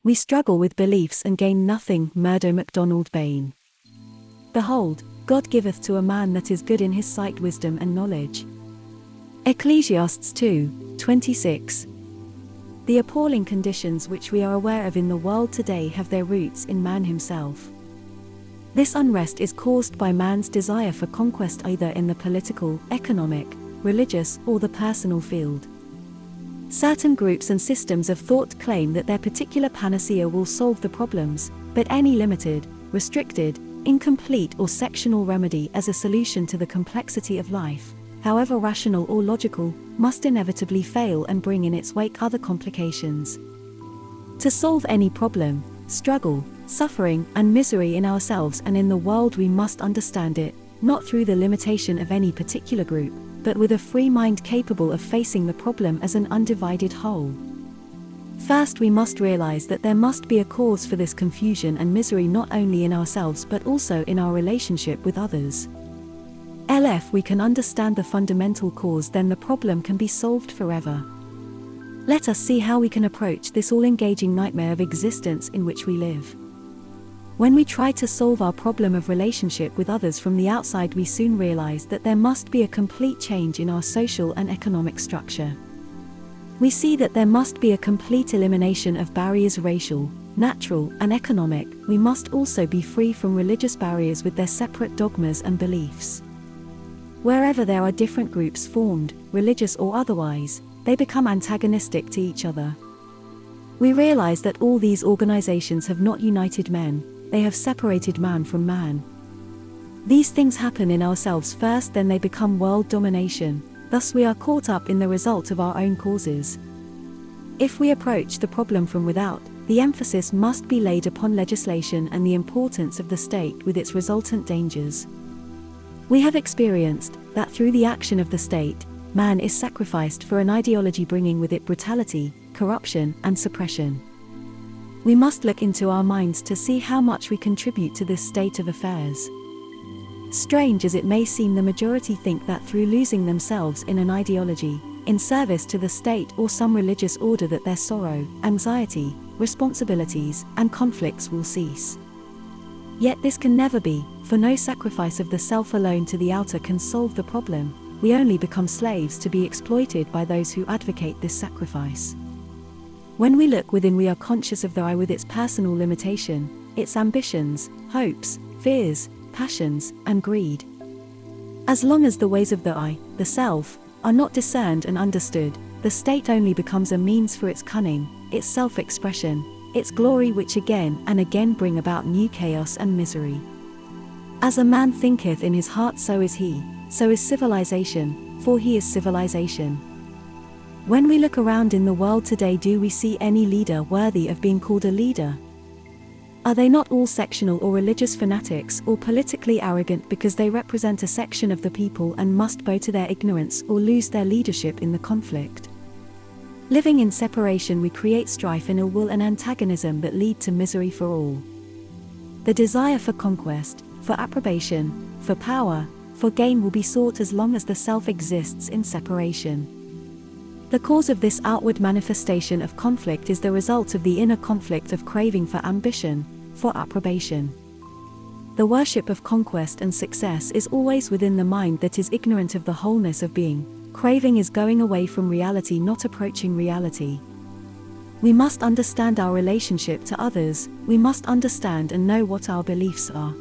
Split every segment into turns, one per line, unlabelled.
We struggle with beliefs and gain nothing. Murdo MacDonald-Bayne. Behold, God giveth to a man that is good in his sight wisdom and knowledge. Ecclesiastes 2:26. The appalling conditions which we are aware of in the world today have their roots in man himself. This unrest is caused by man's desire for conquest either in the political, economic, religious, or the personal field. Certain groups and systems of thought claim that their particular panacea will solve the problems, but any limited, restricted, incomplete or sectional remedy as a solution to the complexity of life, however rational or logical, must inevitably fail and bring in its wake other complications. To solve any problem, struggle, suffering, and misery in ourselves and in the world, we must understand it, not through the limitation of any particular group, but with a free mind capable of facing the problem as an undivided whole. First, we must realize that there must be a cause for this confusion and misery not only in ourselves but also in our relationship with others. If we can understand the fundamental cause, then the problem can be solved forever. Let us see how we can approach this all-engaging nightmare of existence in which we live. When we try to solve our problem of relationship with others from the outside, we soon realize that there must be a complete change in our social and economic structure. We see that there must be a complete elimination of barriers, racial, natural, and economic. We must also be free from religious barriers with their separate dogmas and beliefs. Wherever there are different groups formed, religious or otherwise, they become antagonistic to each other. We realize that all these organizations have not united men, they have separated man from man. These things happen in ourselves first, then they become world domination, thus we are caught up in the result of our own causes. If we approach the problem from without, the emphasis must be laid upon legislation and the importance of the state with its resultant dangers. We have experienced that through the action of the state, man is sacrificed for an ideology bringing with it brutality, corruption, and suppression. We must look into our minds to see how much we contribute to this state of affairs. Strange as it may seem, the majority think that through losing themselves in an ideology, in service to the state or some religious order, that their sorrow, anxiety, responsibilities, and conflicts will cease. Yet this can never be, for no sacrifice of the self alone to the outer can solve the problem. We only become slaves to be exploited by those who advocate this sacrifice. When we look within, we are conscious of the I with its personal limitation, its ambitions, hopes, fears, passions, and greed. As long as the ways of the I, the self, are not discerned and understood, the state only becomes a means for its cunning, its self-expression, its glory, which again and again bring about new chaos and misery. As a man thinketh in his heart, so is he, so is civilization, for he is civilization. When we look around in the world today, do we see any leader worthy of being called a leader? Are they not all sectional or religious fanatics or politically arrogant because they represent a section of the people and must bow to their ignorance or lose their leadership in the conflict? Living in separation, we create strife and ill will and antagonism that lead to misery for all. The desire for conquest, for approbation, for power, for gain will be sought as long as the self exists in separation. The cause of this outward manifestation of conflict is the result of the inner conflict of craving for ambition, for approbation. The worship of conquest and success is always within the mind that is ignorant of the wholeness of being. Craving is going away from reality, not approaching reality. We must understand our relationship to others, we must understand and know what our beliefs are.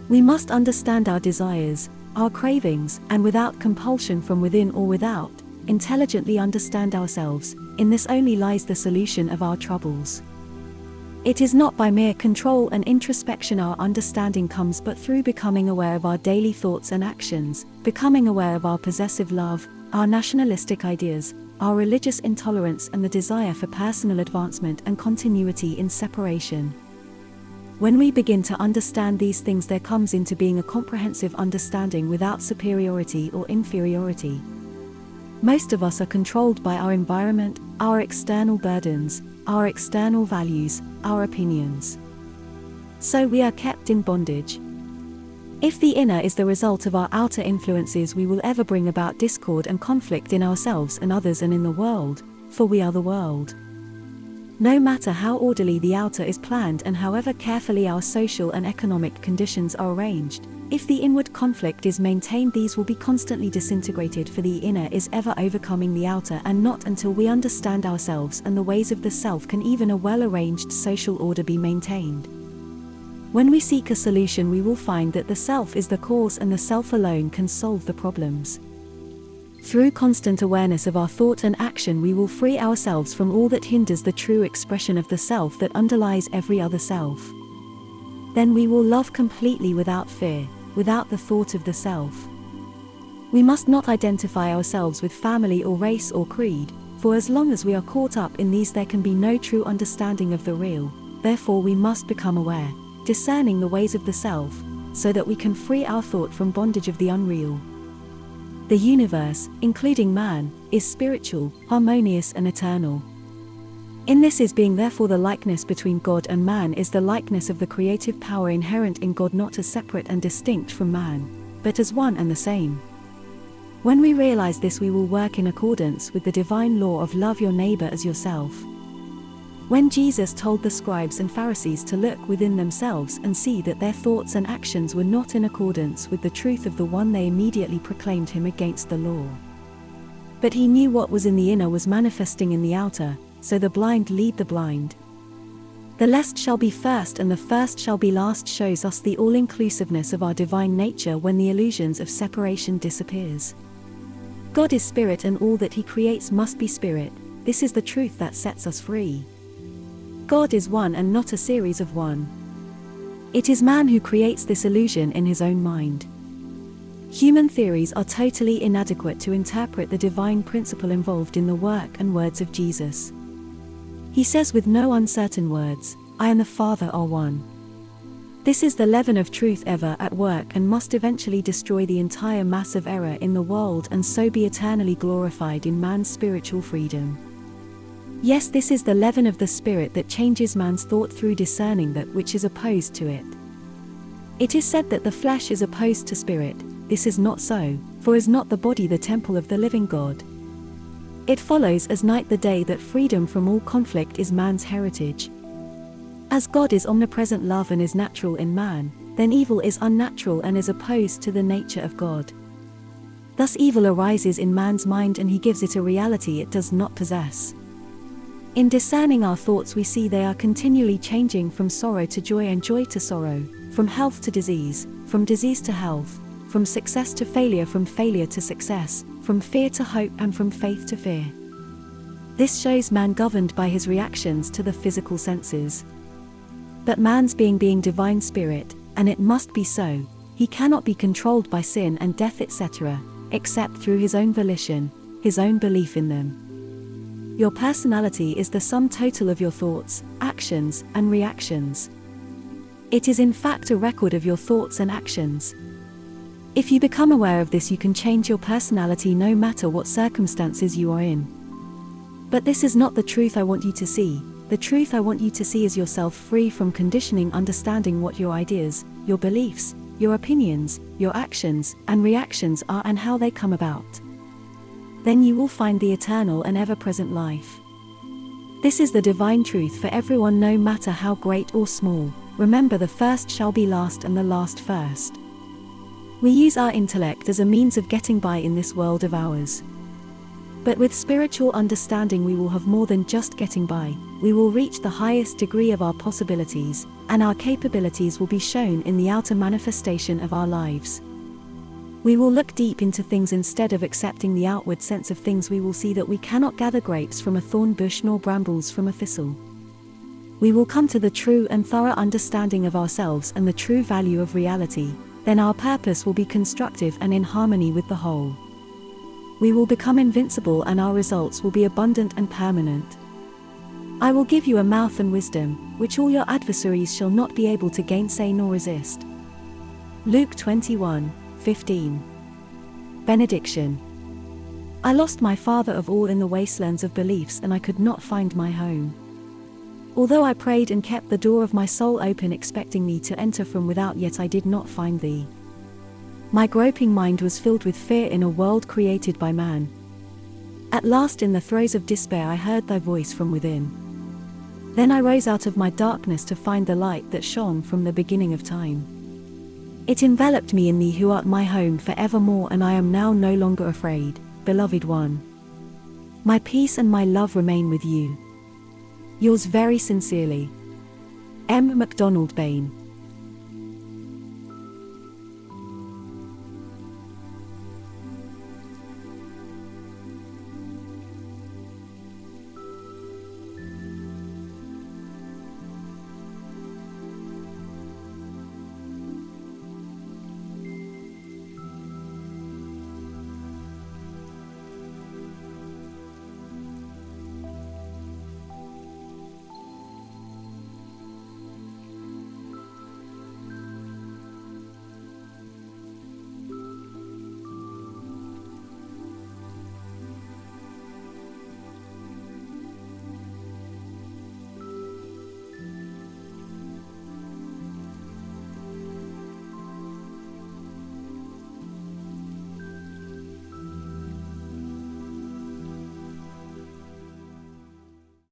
We must understand our desires, our cravings, and without compulsion from within or without, intelligently understand ourselves. In this only lies the solution of our troubles. It is not by mere control and introspection our understanding comes, but through becoming aware of our daily thoughts and actions, becoming aware of our possessive love, our nationalistic ideas, our religious intolerance, and the desire for personal advancement and continuity in separation. When we begin to understand these things, there comes into being a comprehensive understanding without superiority or inferiority. Most of us are controlled by our environment, our external burdens, our external values, our opinions. So we are kept in bondage. If the inner is the result of our outer influences, we will ever bring about discord and conflict in ourselves and others and in the world, for we are the world. No matter how orderly the outer is planned and however carefully our social and economic conditions are arranged, if the inward conflict is maintained, these will be constantly disintegrated, for the inner is ever overcoming the outer, and not until we understand ourselves and the ways of the self can even a well-arranged social order be maintained. When we seek a solution, we will find that the self is the cause and the self alone can solve the problems. Through constant awareness of our thought and action, we will free ourselves from all that hinders the true expression of the self that underlies every other self. Then we will love completely without fear, without the thought of the self. We must not identify ourselves with family or race or creed, for as long as we are caught up in these, there can be no true understanding of the real. Therefore we must become aware, discerning the ways of the self, so that we can free our thought from bondage of the unreal. The universe, including man, is spiritual, harmonious and eternal. In this is being, therefore the likeness between God and man is the likeness of the creative power inherent in God, not as separate and distinct from man, but as one and the same. When we realize this, we will work in accordance with the divine law of love your neighbor as yourself. When Jesus told the scribes and Pharisees to look within themselves and see that their thoughts and actions were not in accordance with the truth of the one, they immediately proclaimed him against the law. But he knew what was in the inner was manifesting in the outer, so the blind lead the blind. The last shall be first and the first shall be last shows us the all-inclusiveness of our divine nature when the illusions of separation disappears. God is spirit and all that he creates must be spirit. This is the truth that sets us free. God is one and not a series of one. It is man who creates this illusion in his own mind. Human theories are totally inadequate to interpret the divine principle involved in the work and words of Jesus. He says with no uncertain words, I and the Father are one. This is the leaven of truth ever at work and must eventually destroy the entire mass of error in the world and so be eternally glorified in man's spiritual freedom. Yes, this is the leaven of the Spirit that changes man's thought through discerning that which is opposed to it. It is said that the flesh is opposed to spirit. This is not so, for is not the body the temple of the living God? It follows as night the day that freedom from all conflict is man's heritage. As God is omnipresent love and is natural in man, then evil is unnatural and is opposed to the nature of God. Thus evil arises in man's mind and he gives it a reality it does not possess. In discerning our thoughts, we see they are continually changing from sorrow to joy and joy to sorrow, from health to disease, from disease to health, from success to failure, from failure to success, from fear to hope and from faith to fear. This shows man governed by his reactions to the physical senses. But man's being divine spirit, and it must be so, he cannot be controlled by sin and death etc., except through his own volition, his own belief in them. Your personality is the sum total of your thoughts, actions, and reactions. It is in fact a record of your thoughts and actions. If you become aware of this, you can change your personality no matter what circumstances you are in. But this is not the truth I want you to see. The truth I want you to see is yourself free from conditioning, understanding what your ideas, your beliefs, your opinions, your actions, and reactions are and how they come about. Then you will find the eternal and ever-present life. This is the divine truth for everyone, no matter how great or small. Remember, the first shall be last and the last first. We use our intellect as a means of getting by in this world of ours. But with spiritual understanding we will have more than just getting by. We will reach the highest degree of our possibilities, and our capabilities will be shown in the outer manifestation of our lives. We will look deep into things instead of accepting the outward sense of things. We will see that we cannot gather grapes from a thorn bush nor brambles from a thistle. We will come to the true and thorough understanding of ourselves and the true value of reality. Then our purpose will be constructive and in harmony with the whole. We will become invincible and our results will be abundant and permanent. I will give you a mouth and wisdom, which all your adversaries shall not be able to gainsay nor resist. Luke 21:15. Benediction. I lost my father of all in the wastelands of beliefs, and I could not find my home. Although I prayed and kept the door of my soul open, expecting thee to enter from without, yet I did not find thee. My groping mind was filled with fear in a world created by man. At last, in the throes of despair, I heard thy voice from within. Then I rose out of my darkness to find the light that shone from the beginning of time. It enveloped me in thee who art my home forevermore, and I am now no longer afraid, beloved one. My peace and my love remain with you. Yours very sincerely, 𝗦 MacDonald-Bayne.